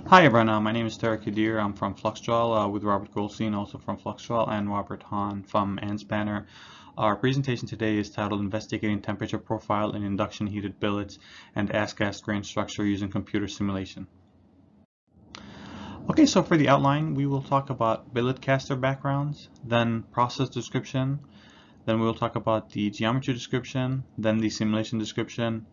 Hi everyone, my name is Tareq Eddir. I'm from Fluxtrol with Robert Goldstein, also from Fluxtrol, and Robert Haun from Anspanner. Our presentation today is titled Investigating Temperature Profile in Induction Heated Billets and As-Cast Grain Structure Using Computer Simulation. Okay, so for the outline, we will talk about billet caster backgrounds, then process description, then we will talk about the geometry description, then the simulation description.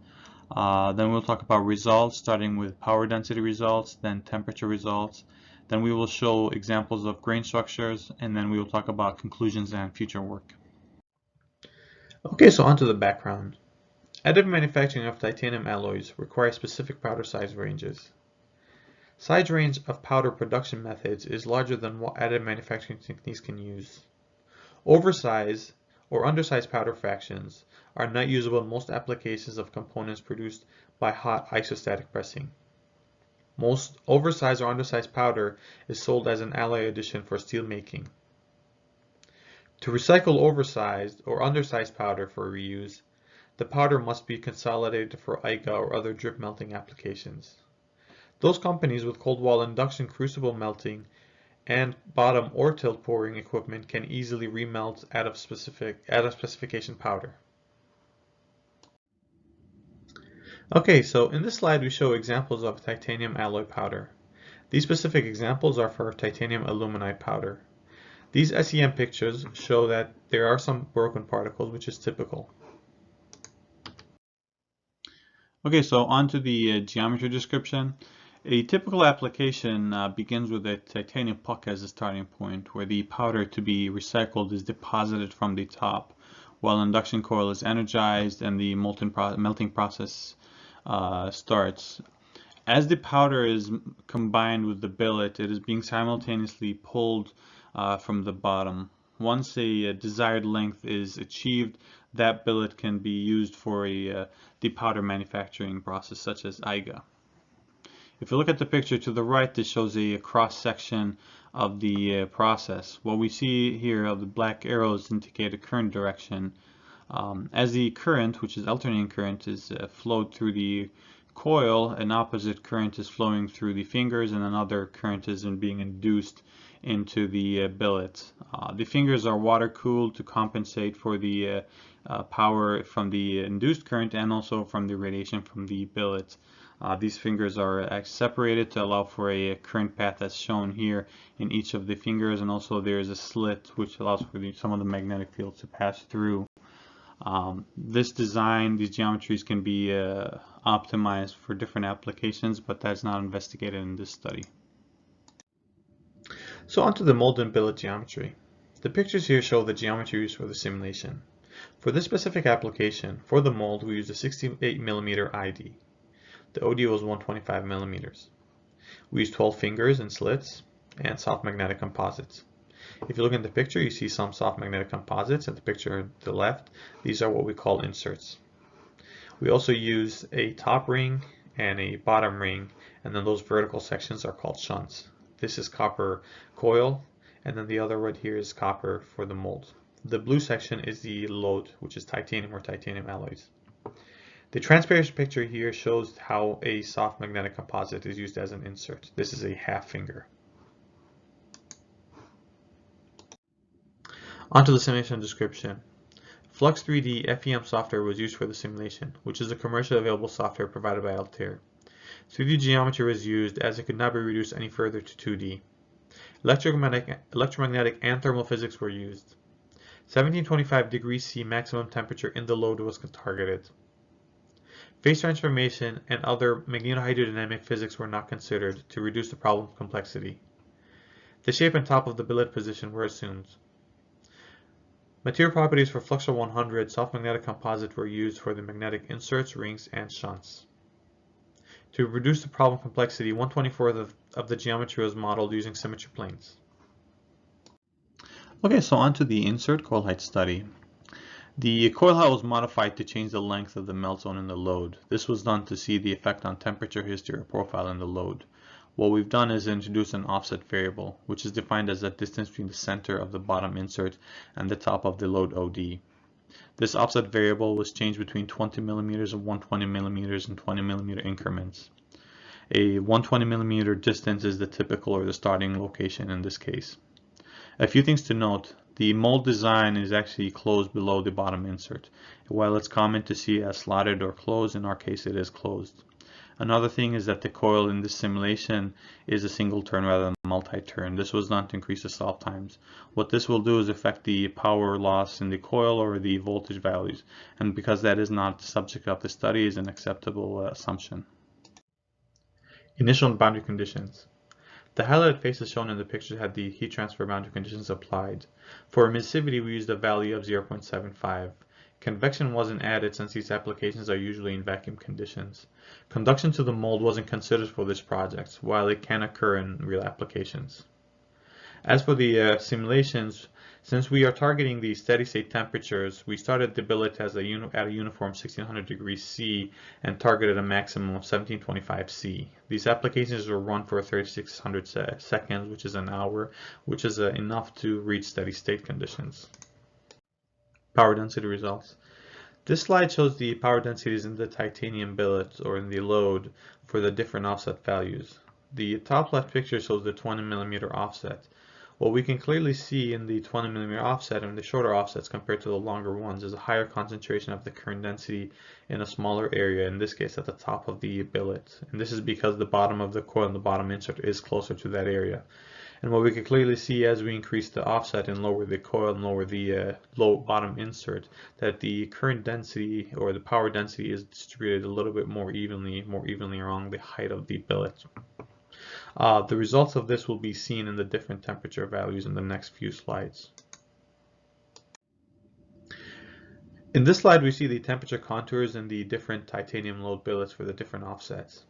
Then we'll talk about results, starting with power density results, then temperature results. Then we will show examples of grain structures, and then we will talk about conclusions and future work. Okay, so onto the background. Additive manufacturing of titanium alloys requires specific powder size ranges. Size range of powder production methods is larger than what additive manufacturing techniques can use. Oversized or undersized powder fractions are not usable in most applications of components produced by hot isostatic pressing. Most oversized or undersized powder is sold as an alloy addition for steel making. To recycle oversized or undersized powder for reuse, the powder must be consolidated for IGA or other drip melting applications. Those companies with cold wall induction crucible melting and bottom or tilt pouring equipment can easily remelt out of specification powder. Okay, so in this slide we show examples of titanium alloy powder. These specific examples are for titanium aluminide powder. These SEM pictures show that there are some broken particles, which is typical. Okay, so on to the geometry description. A typical application begins with a titanium puck as a starting point, where the powder to be recycled is deposited from the top, while induction coil is energized and the melting process starts. As the powder is combined with the billet, it is being simultaneously pulled from the bottom. Once a desired length is achieved, that billet can be used for the powder manufacturing process, such as IGA. If you look at the picture to the right, this shows a cross-section of the process. What we see here of the black arrows indicate a current direction. As the current, which is alternating current, is flowed through the coil, an opposite current is flowing through the fingers and another current is being induced into the billet. The fingers are water cooled to compensate for the power from the induced current and also from the radiation from the billet. These fingers are separated to allow for a current path as shown here in each of the fingers, and also there is a slit which allows for some of the magnetic field to pass through. This design, these geometries can be optimized for different applications, but that's not investigated in this study. So onto the mold and billet geometry. The pictures here show the geometry used for the simulation. For this specific application, for the mold, we used a 68mm ID. The OD was 125 millimeters. We used 12 fingers and slits and soft magnetic composites. If you look in the picture, you see some soft magnetic composites. In the picture to the left, these are what we call inserts. We also use a top ring and a bottom ring, and then those vertical sections are called shunts. This is copper coil, and then the other right here is copper for the mold. The blue section is the load, which is titanium or titanium alloys. The transparent picture here shows how a soft magnetic composite is used as an insert. This is a half finger. Onto the simulation description. Flux 3D FEM software was used for the simulation, which is a commercially available software provided by Eddir. 3D geometry was used as it could not be reduced any further to 2D. Electromagnetic and thermal physics were used. 1725 degrees C maximum temperature in the load was targeted. Phase transformation and other magnetohydrodynamic physics were not considered to reduce the problem complexity. The shape and top of the billet position were assumed. Material properties for Fluxtrol 100 soft magnetic composite were used for the magnetic inserts, rings, and shunts. To reduce the problem complexity, 1/24 of the geometry was modeled using symmetry planes. Okay, so on to the insert coil height study. The coil height was modified to change the length of the melt zone in the load. This was done to see the effect on temperature history or profile in the load. What we've done is introduce an offset variable, which is defined as the distance between the center of the bottom insert and the top of the load OD. This offset variable was changed between 20 millimeters and 120 millimeters in 20 millimeter increments. A 120mm distance is the typical or the starting location in this case. A few things to note. The mold design is actually closed below the bottom insert. While it's common to see as slotted or closed, in our case it is closed. Another thing is that the coil in this simulation is a single turn rather than multi-turn. This was done to increase the solve times. What this will do is affect the power loss in the coil or the voltage values, and because that is not the subject of the study, is an acceptable assumption. Initial and boundary conditions. The highlighted faces shown in the picture had the heat transfer boundary conditions applied. For emissivity, we used a value of 0.75. Convection wasn't added since these applications are usually in vacuum conditions. Conduction to the mold wasn't considered for this project, while it can occur in real applications. As for the simulations, since we are targeting the steady state temperatures, we started the billet as at a uniform 1600 degrees C and targeted a maximum of 1725 C. These applications were run for 3600 seconds, which is an hour, which is enough to reach steady state conditions. Power density results. This slide shows the power densities in the titanium billet or in the load for the different offset values. The top left picture shows the 20mm offset. What we can clearly see in the 20mm offset and the shorter offsets compared to the longer ones is a higher concentration of the current density in a smaller area, in this case at the top of the billet. And this is because the bottom of the coil and the bottom insert is closer to that area. And what we can clearly see as we increase the offset and lower the coil and lower the low bottom insert, that the current density or the power density is distributed a little bit more evenly along the height of the billet. The results of this will be seen in the different temperature values in the next few slides. In this slide, we see the temperature contours and the different titanium load billets for the different offsets.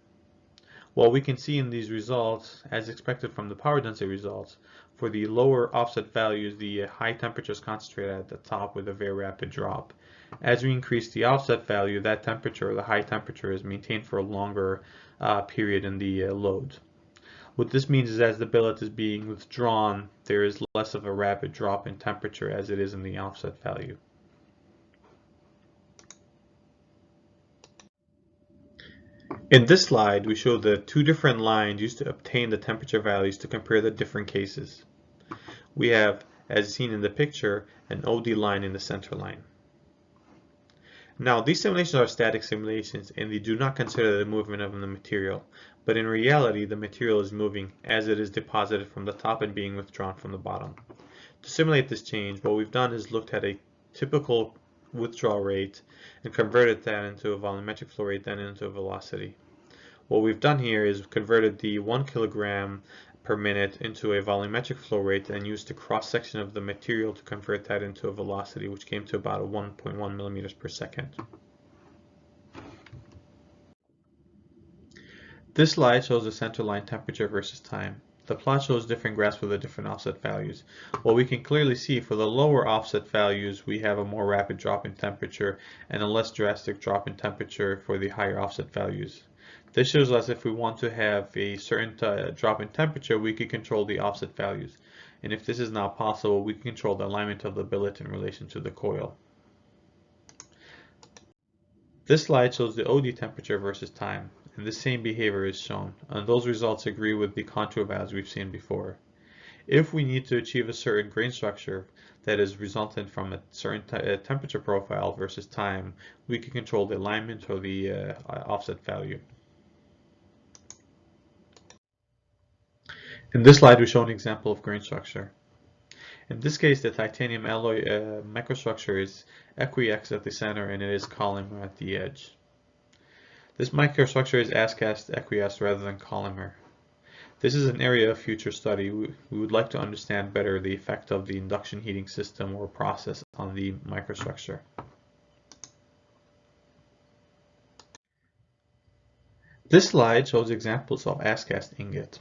What we can see in these results, as expected from the power density results, for the lower offset values, the high temperature is concentrated at the top with a very rapid drop. As we increase the offset value, that temperature, or the high temperature, is maintained for a longer period in the load. What this means is as the billet is being withdrawn, there is less of a rapid drop in temperature as it is in the offset value. In this slide, we show the two different lines used to obtain the temperature values to compare the different cases. We have, as seen in the picture, an OD line in the center line. Now, these simulations are static simulations and they do not consider the movement of the material, but in reality the material is moving as it is deposited from the top and being withdrawn from the bottom. To simulate this change, what we've done is looked at a typical withdrawal rate and converted that into a volumetric flow rate, then into a velocity. What we've done here is converted the 1 kilogram per minute into a volumetric flow rate and used the cross section of the material to convert that into a velocity, which came to about 1.1 millimeters per second. This slide shows the center line temperature versus time. The plot shows different graphs for the different offset values. What we can clearly see for the lower offset values, we have a more rapid drop in temperature and a less drastic drop in temperature for the higher offset values. This shows us if we want to have a certain drop in temperature, we can control the offset values. And if this is not possible, we can control the alignment of the billet in relation to the coil. This slide shows the OD temperature versus time, and the same behavior is shown, and those results agree with the contour values we've seen before. If we need to achieve a certain grain structure that is resultant from a certain temperature profile versus time, we can control the alignment or the offset value. In this slide, we show an example of grain structure. In this case, the titanium alloy microstructure is equiax at the center and it is columnar at the edge. This microstructure is as-cast equiax rather than columnar. This is an area of future study. We would like to understand better the effect of the induction heating system or process on the microstructure. This slide shows examples of as-cast ingot.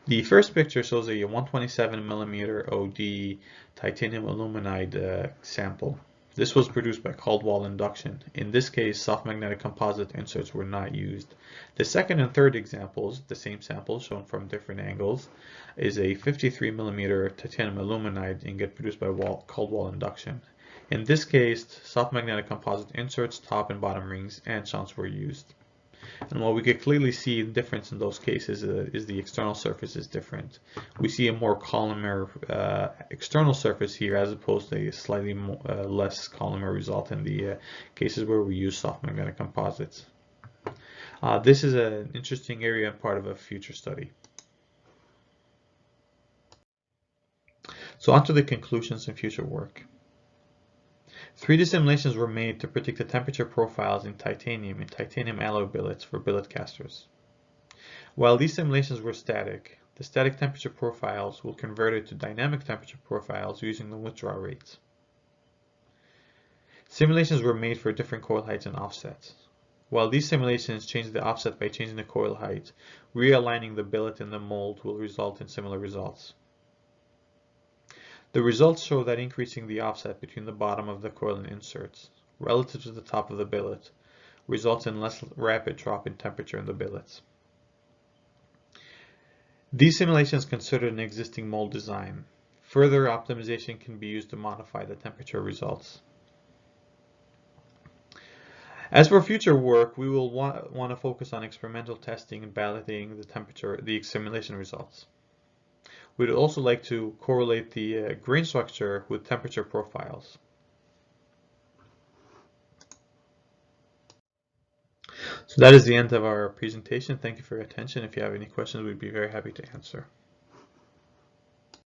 The first picture shows a 127mm OD titanium aluminide sample. This was produced by Caldwell Induction. In this case, soft magnetic composite inserts were not used. The second and third examples, the same samples shown from different angles, is a 53mm titanium aluminide ingot produced by Caldwell Induction. In this case, soft magnetic composite inserts, top and bottom rings, and shunts were used. And what we can clearly see the difference in those cases is the external surface is different. We see a more columnar external surface here as opposed to a slightly less columnar result in the cases where we use soft magnetic composites. This is an interesting area and part of a future study. So on to the conclusions and future work. 3D simulations were made to predict the temperature profiles in titanium alloy billets for billet casters. While these simulations were static, the static temperature profiles will convert it to dynamic temperature profiles using the withdrawal rates. Simulations were made for different coil heights and offsets. While these simulations change the offset by changing the coil height, realigning the billet in the mold will result in similar results. The results show that increasing the offset between the bottom of the coil and inserts, relative to the top of the billet, results in less rapid drop in temperature in the billets. These simulations consider an existing mold design. Further optimization can be used to modify the temperature results. As for future work, we will want to focus on experimental testing and validating the simulation results. We'd also like to correlate the grain structure with temperature profiles. So that is the end of our presentation. Thank you for your attention. If you have any questions, we'd be very happy to answer.